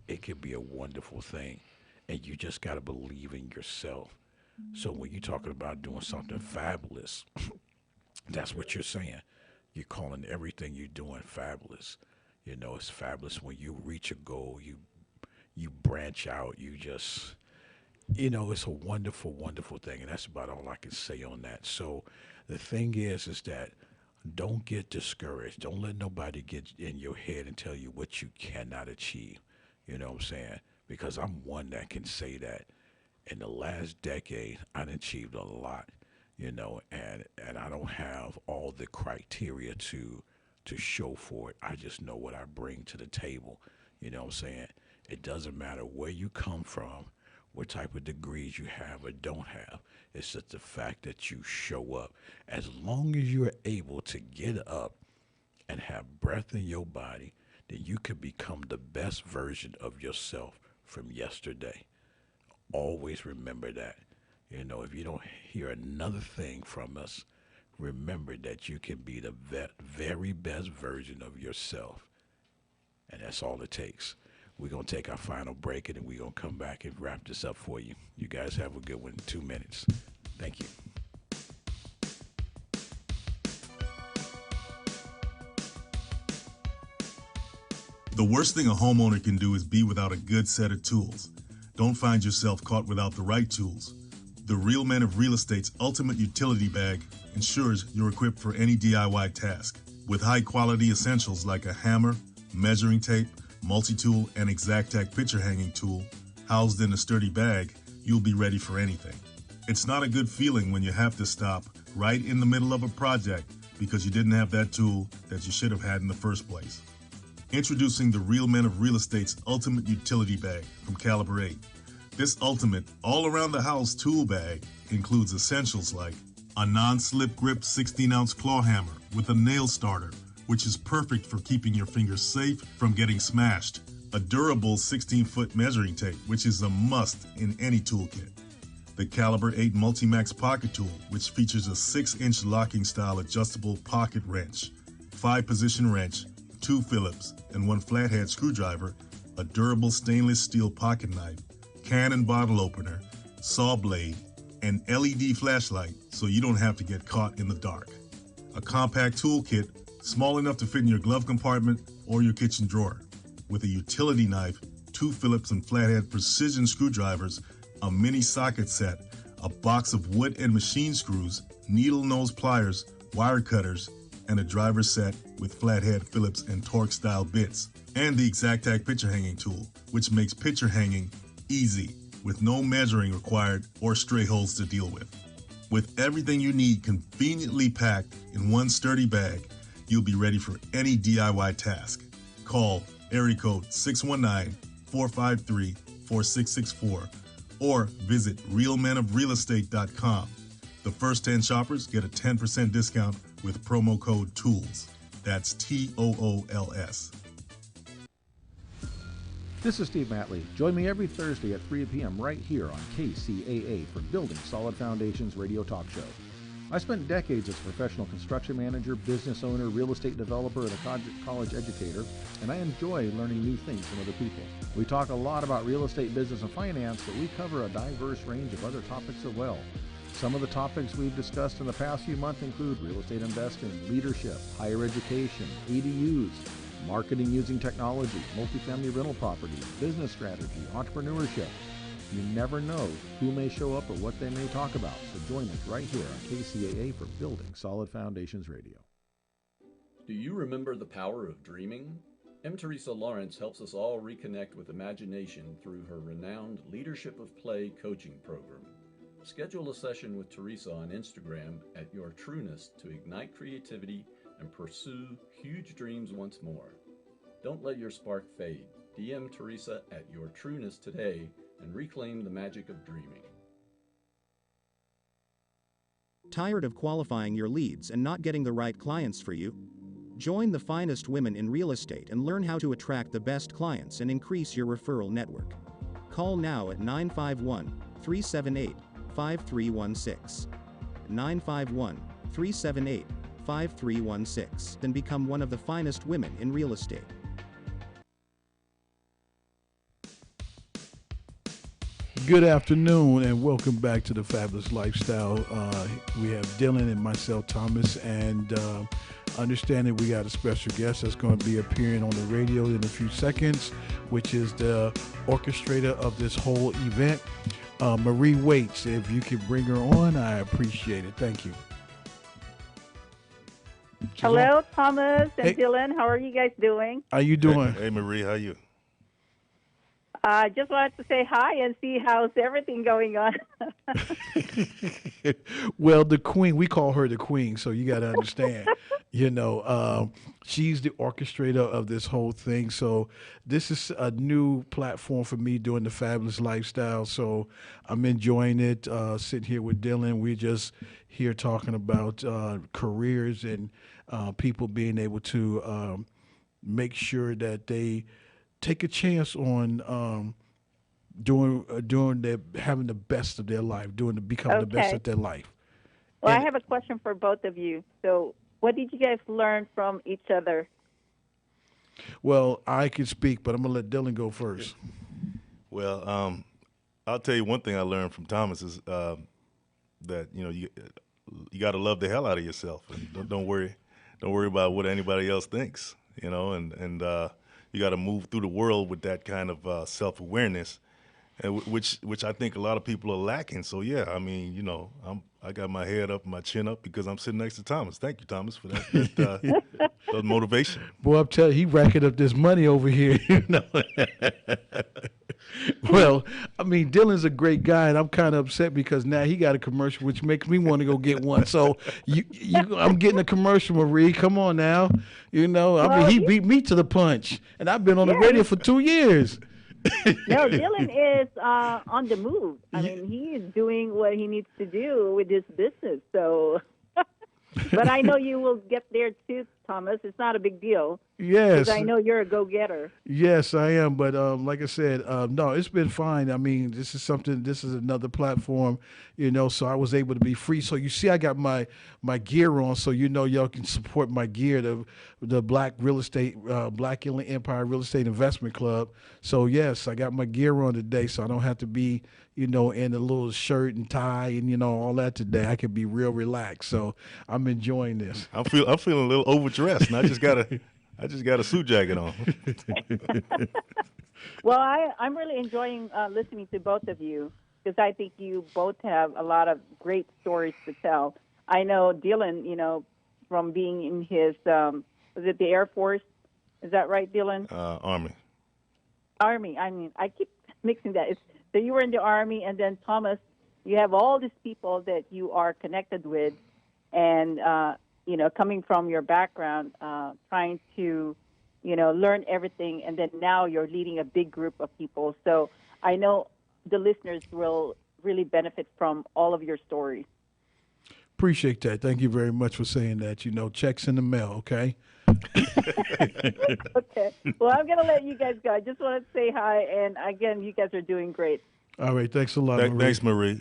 It could be a wonderful thing, and you just got to believe in yourself. So when you're talking about doing something fabulous, that's what you're saying. You're calling everything you're doing fabulous. It's fabulous when you reach a goal, you branch out, you just, it's a wonderful, wonderful thing. And that's about all I can say on that. So the thing is that don't get discouraged. Don't let nobody get in your head and tell you what you cannot achieve. You know what I'm saying? Because I'm one that can say that in the last decade, I've achieved a lot, and I don't have all the criteria to show for it. I just know what I bring to the table. You know what I'm saying? It doesn't matter where you come from, what type of degrees you have or don't have. It's just the fact that you show up. As long as you're able to get up and have breath in your body, then you can become the best version of yourself from yesterday. Always remember that. If you don't hear another thing from us, remember that you can be the very best version of yourself. And that's all it takes. We're going to take our final break, and then we're going to come back and wrap this up for you. You guys have a good one in 2 minutes. Thank you. The worst thing a homeowner can do is be without a good set of tools. Don't find yourself caught without the right tools. The Real Men of Real Estate's Ultimate Utility Bag ensures you're equipped for any DIY task. With high-quality essentials like a hammer, measuring tape, multi-tool, and Exactac picture hanging tool housed in a sturdy bag, you'll be ready for anything. It's not a good feeling when you have to stop right in the middle of a project because you didn't have that tool that you should have had in the first place. Introducing the Real Men of Real Estate's Ultimate Utility Bag from Caliber 8. This ultimate all-around-the-house tool bag includes essentials like a non-slip grip 16-ounce claw hammer with a nail starter, which is perfect for keeping your fingers safe from getting smashed. A durable 16-foot measuring tape, which is a must in any toolkit. The Caliber 8 Multimax Pocket Tool, which features a 6-inch locking style adjustable pocket wrench, 5-position wrench, 2 Phillips, and 1 flathead screwdriver, a durable stainless steel pocket knife, can and bottle opener, saw blade, an LED flashlight so you don't have to get caught in the dark. A compact toolkit small enough to fit in your glove compartment or your kitchen drawer, with a utility knife, 2 Phillips and flathead precision screwdrivers, a mini socket set, a box of wood and machine screws, needle nose pliers, wire cutters, and a driver set with flathead Phillips and Torx style bits, and the Exactac picture hanging tool, which makes picture hanging easy, with no measuring required or stray holes to deal with. With everything you need conveniently packed in one sturdy bag, you'll be ready for any DIY task. Call area code 619-453-4664 or visit realmenofrealestate.com. The first 10 shoppers get a 10% discount with promo code TOOLS. That's TOOLS. This is Steve Matley. Join me every Thursday at 3 p.m. right here on KCAA for Building Solid Foundations Radio Talk Show. I spent decades as a professional construction manager, business owner, real estate developer, and a college educator, and I enjoy learning new things from other people. We talk a lot about real estate, business, and finance, but we cover a diverse range of other topics as well. Some of the topics we've discussed in the past few months include real estate investing, leadership, higher education, ADUs, marketing using technology, multifamily rental properties, business strategy, entrepreneurship. You never know who may show up or what they may talk about, so join us right here on KCAA for Building Solid Foundations Radio. Do you remember the power of dreaming? M. Teresa Lawrence helps us all reconnect with imagination through her renowned Leadership of Play coaching program. Schedule a session with Teresa on Instagram at Your Trueness to ignite creativity and pursue huge dreams once more. Don't let your spark fade. DM Teresa at Your Trueness today and reclaim the magic of dreaming. Tired of qualifying your leads and not getting the right clients for you? Join the finest women in real estate and learn how to attract the best clients and increase your referral network. Call now at 951-378-5316. 951-378-5316 and become one of the finest women in real estate. Good afternoon and welcome back to the Fabulous Lifestyle. We have Dylan and myself, Thomas, and understanding we got a special guest that's going to be appearing on the radio in a few seconds, which is the orchestrator of this whole event, Marie Waits. If you could bring her on, I appreciate it. Thank you. Hello, Thomas and Hey. Dylan. How are you guys doing? How you doing? Hey, Marie, how you? Just wanted to say hi and see how's everything going on. Well, the queen, we call her the queen, so you got to understand, she's the orchestrator of this whole thing. So this is a new platform for me doing the Fabulous Lifestyle. So I'm enjoying it, sitting here with Dylan. We're just here talking about careers and people being able to make sure that they take a chance on having the best of their life, becoming the best Okay. of their life. Well, And- I have a question for both of you. So what did you guys learn from each other? Well, I can speak, but I'm gonna let Dylan go first. Well, I'll tell you one thing I learned from Thomas is that you got to love the hell out of yourself and don't worry about what anybody else thinks. And you got to move through the world with that kind of self-awareness, and which I think a lot of people are lacking. So yeah, I mean, I got my head up, and my chin up because I'm sitting next to Thomas. Thank you, Thomas, for that motivation. Boy, I'm telling you, he racking up this money over here. Well, I mean, Dylan's a great guy, and I'm kind of upset because now he got a commercial, which makes me want to go get one. So I'm getting a commercial, Marie. Come on now. I mean, he beat me to the punch, and I've been on the radio for 2 years. No, Dylan is on the move. I mean, he is doing what he needs to do with his business. So, but I know you will get there too, Thomas. It's not a big deal. Yes. Because I know you're a go-getter. Yes, I am. But like I said, no, it's been fine. I mean, this is another platform, so I was able to be free. So you see, I got my gear on, so y'all can support my gear, the Black Inland Empire Real Estate Investment Club. So yes, I got my gear on today, so I don't have to be, in a little shirt and tie and, all that today. I can be real relaxed. So I'm enjoying this. I'm feeling a little overdressed, and I just got a suit jacket on. Well, I'm really enjoying listening to both of you because I think you both have a lot of great stories to tell. I know Dylan, from being in his, was it the Air Force? Is that right, Dylan? Army. Army. I mean, I keep mixing that. So you were in the Army, and then Thomas, you have all these people that you are connected with, and coming from your background, trying to, learn everything, and then now you're leading a big group of people. So I know the listeners will really benefit from all of your stories. Appreciate that. Thank you very much for saying that. Checks in the mail, okay? Okay. Well, I'm going to let you guys go. I just want to say hi, and again, you guys are doing great. All right. Thanks a lot, Marie. Thanks, Marie.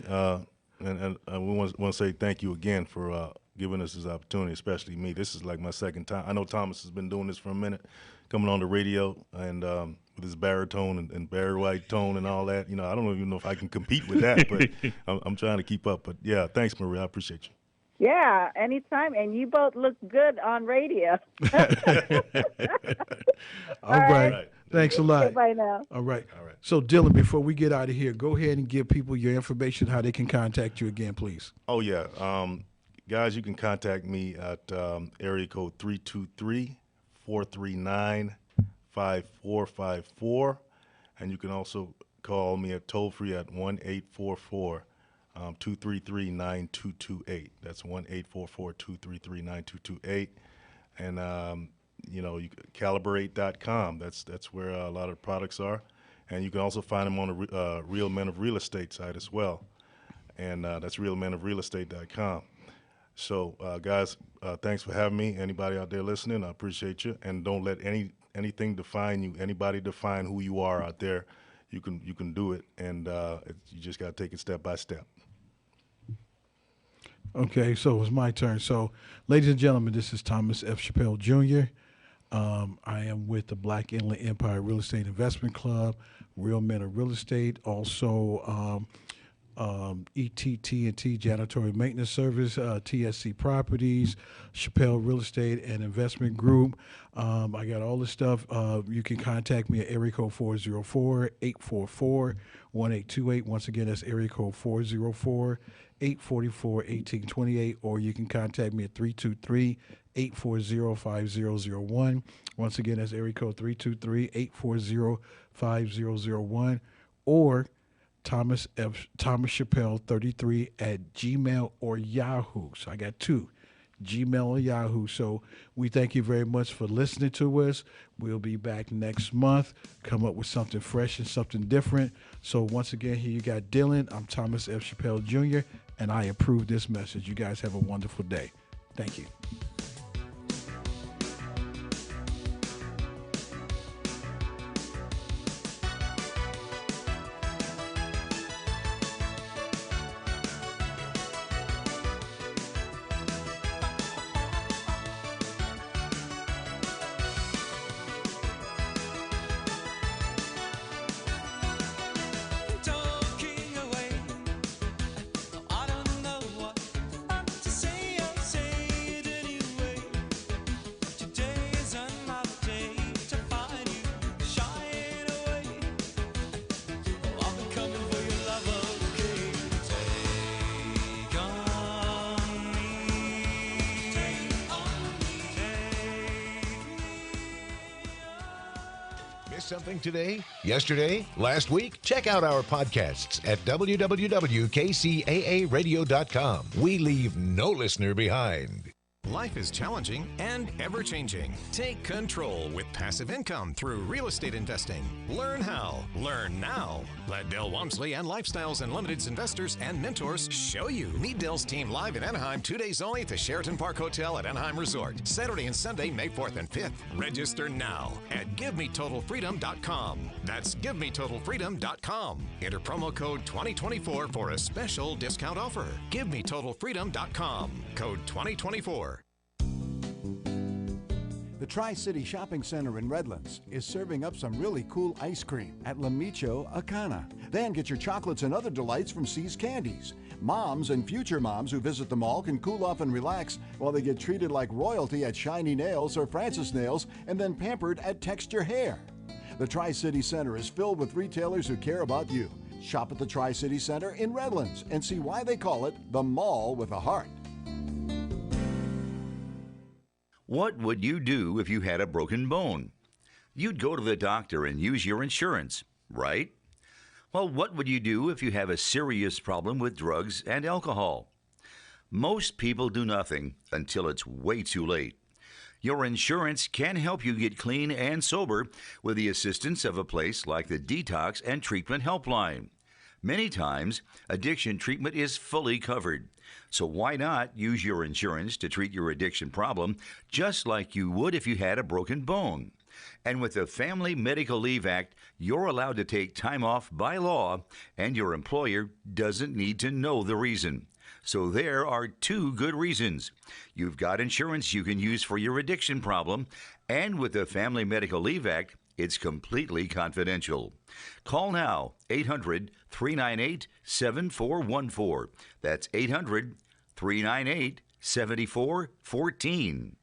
And we want to say thank you again for giving us this opportunity, especially me. This is like my second time. I know Thomas has been doing this for a minute, coming on the radio and with his baritone and Barry White tone and all that. I don't even know if I can compete with that, but I'm trying to keep up. But yeah, thanks, Marie. I appreciate you. Yeah, anytime. And you both look good on radio. All right. Thanks a lot. Bye now. All right. So, Dylan, before we get out of here, go ahead and give people your information, how they can contact you again, please. Oh, yeah. Guys, you can contact me at area code 323-439-5454. And you can also call me at toll-free at 1-844-233-9228. That's 1-844-233-9228. And, calibrate.com. That's where a lot of the products are. And you can also find them on the Real Men of Real Estate site as well. And that's realmenofrealestate.com. So, guys, thanks for having me. Anybody out there listening, I appreciate you. And don't let anything define you. Anybody define who you are out there. You can do it, and you just got to take it step by step. Okay, so it's my turn. So, ladies and gentlemen, this is Thomas F. Chappelle Jr. I am with the Black Inland Empire Real Estate Investment Club, Real Men of Real Estate, also ETT&T Janitorial Maintenance Service, TSC Properties, Chappelle Real Estate and Investment Group. I got all the stuff. You can contact me at area code 404-844-1828. Once again, that's area code 404-844-1828, or you can contact me at 323-840-5001. Once again, that's area code 323-840-5001, or Thomas Chappelle 33 at Gmail or Yahoo. So I got two, Gmail or Yahoo. So we thank you very much for listening to us. We'll be back next month, come up with something fresh and something different. So once again, here you got Dylan. I'm Thomas F. Chappelle Jr., and I approve this message. You guys have a wonderful day. Thank you. I don't know what to say or say to you. something today, yesterday, last week? Check out our podcasts at www.kcaaradio.com. We leave no listener behind. Life is challenging and ever-changing. Take control with passive income through real estate investing. Learn how. Learn now. Let Del Walmsley and Lifestyles Unlimited's investors and mentors show you. Meet Del's team live in Anaheim 2 days only at the Sheraton Park Hotel at Anaheim Resort. Saturday and Sunday, May 4th and 5th. Register now at GiveMeTotalFreedom.com. That's GiveMeTotalFreedom.com. Enter promo code 2024 for a special discount offer. GiveMeTotalFreedom.com. Code 2024. The Tri-City Shopping Center in Redlands is serving up some really cool ice cream at La Micho Acana. Then get your chocolates and other delights from See's Candies. Moms and future moms who visit the mall can cool off and relax while they get treated like royalty at Shiny Nails or Francis Nails and then pampered at Texture Hair. The Tri-City Center is filled with retailers who care about you. Shop at the Tri-City Center in Redlands and see why they call it the mall with a heart. What would you do if you had a broken bone? You'd go to the doctor and use your insurance, right? Well, what would you do if you have a serious problem with drugs and alcohol? Most people do nothing until it's way too late. Your insurance can help you get clean and sober with the assistance of a place like the Detox and Treatment Helpline. Many times, addiction treatment is fully covered. So why not use your insurance to treat your addiction problem just like you would if you had a broken bone? And with the Family Medical Leave Act, you're allowed to take time off by law, and your employer doesn't need to know the reason. So there are two good reasons. You've got insurance you can use for your addiction problem, and with the Family Medical Leave Act, it's completely confidential. Call now, 800-398-7414. That's 800-398-7414.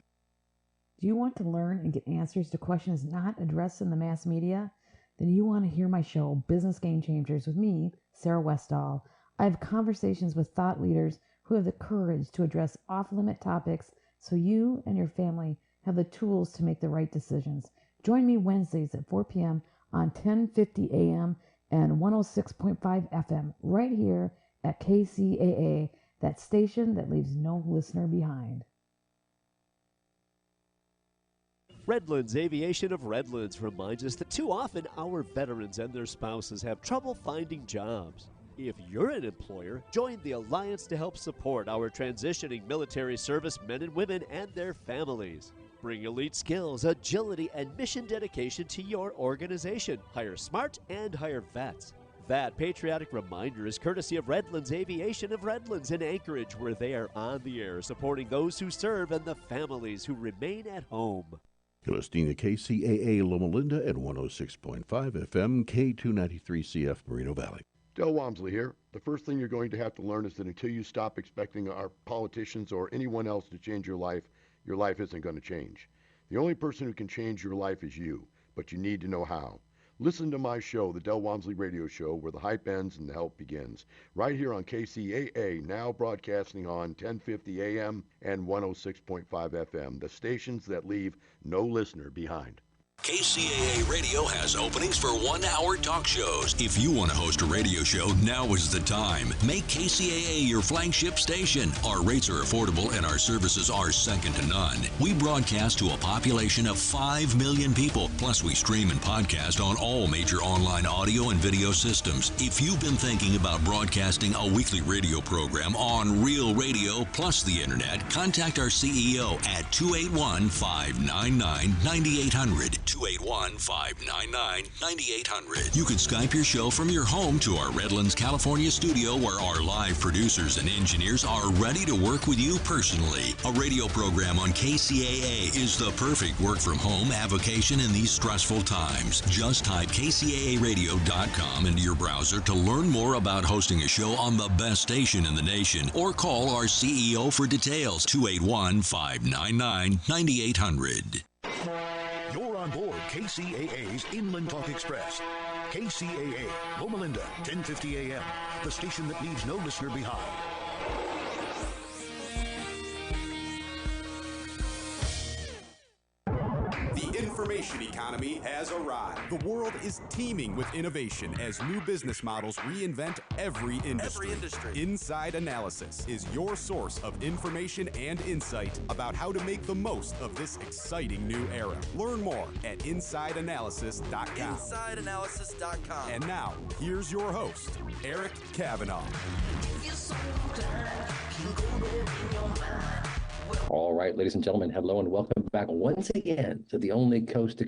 Do you want to learn and get answers to questions not addressed in the mass media? Then you want to hear my show, Business Game Changers, with me, Sarah Westall. I have conversations with thought leaders who have the courage to address off-limit topics so you and your family have the tools to make the right decisions. Join me Wednesdays at 4 p.m. on 1050 a.m. and 106.5 FM right here at KCAA, that station that leaves no listener behind. Redlands Aviation of Redlands reminds us that too often our veterans and their spouses have trouble finding jobs. If you're an employer, join the Alliance to help support our transitioning military service men and women and their families. Bring elite skills, agility, and mission dedication to your organization. Hire smart and hire vets. That patriotic reminder is courtesy of Redlands Aviation of Redlands in Anchorage, where they are on the air supporting those who serve and the families who remain at home. You're listening to KCAA Loma Linda at 106.5 FM, K293CF Moreno Valley. Del Walmsley here. The first thing you're going to have to learn is that until you stop expecting our politicians or anyone else to change your life isn't going to change. The only person who can change your life is you, but you need to know how. Listen to my show, the Del Walmsley Radio Show, where the hype ends and the help begins. Right here on KCAA, now broadcasting on 1050 AM and 106.5 FM, the stations that leave no listener behind. KCAA Radio has openings for 1-hour talk shows. If you want to host a radio show, now is the time. Make KCAA your flagship station. Our rates are affordable and our services are second to none. We broadcast to a population of 5 million people. Plus, we stream and podcast on all major online audio and video systems. If you've been thinking about broadcasting a weekly radio program on Real Radio plus the Internet, contact our CEO at 281-599-9800. 281-599-9800. You can Skype your show from your home to our Redlands, California studio, where our live producers and engineers are ready to work with you personally. A radio program on KCAA is the perfect work from home avocation in these stressful times. Just type kcaaradio.com into your browser to learn more about hosting a show on the best station in the nation, or call our CEO for details, 281-599-9800. You're on board KCAA's Inland Talk Express. KCAA, Loma Linda, 1050 AM, the station that leaves no listener behind. The information economy has arrived. The world is teeming with innovation as new business models reinvent every industry. Inside Analysis is your source of information and insight about how to make the most of this exciting new era. Learn more at InsideAnalysis.com. InsideAnalysis.com. And now, here's your host, Eric Kavanaugh. All right, ladies and gentlemen, hello and welcome back once again to the only coast to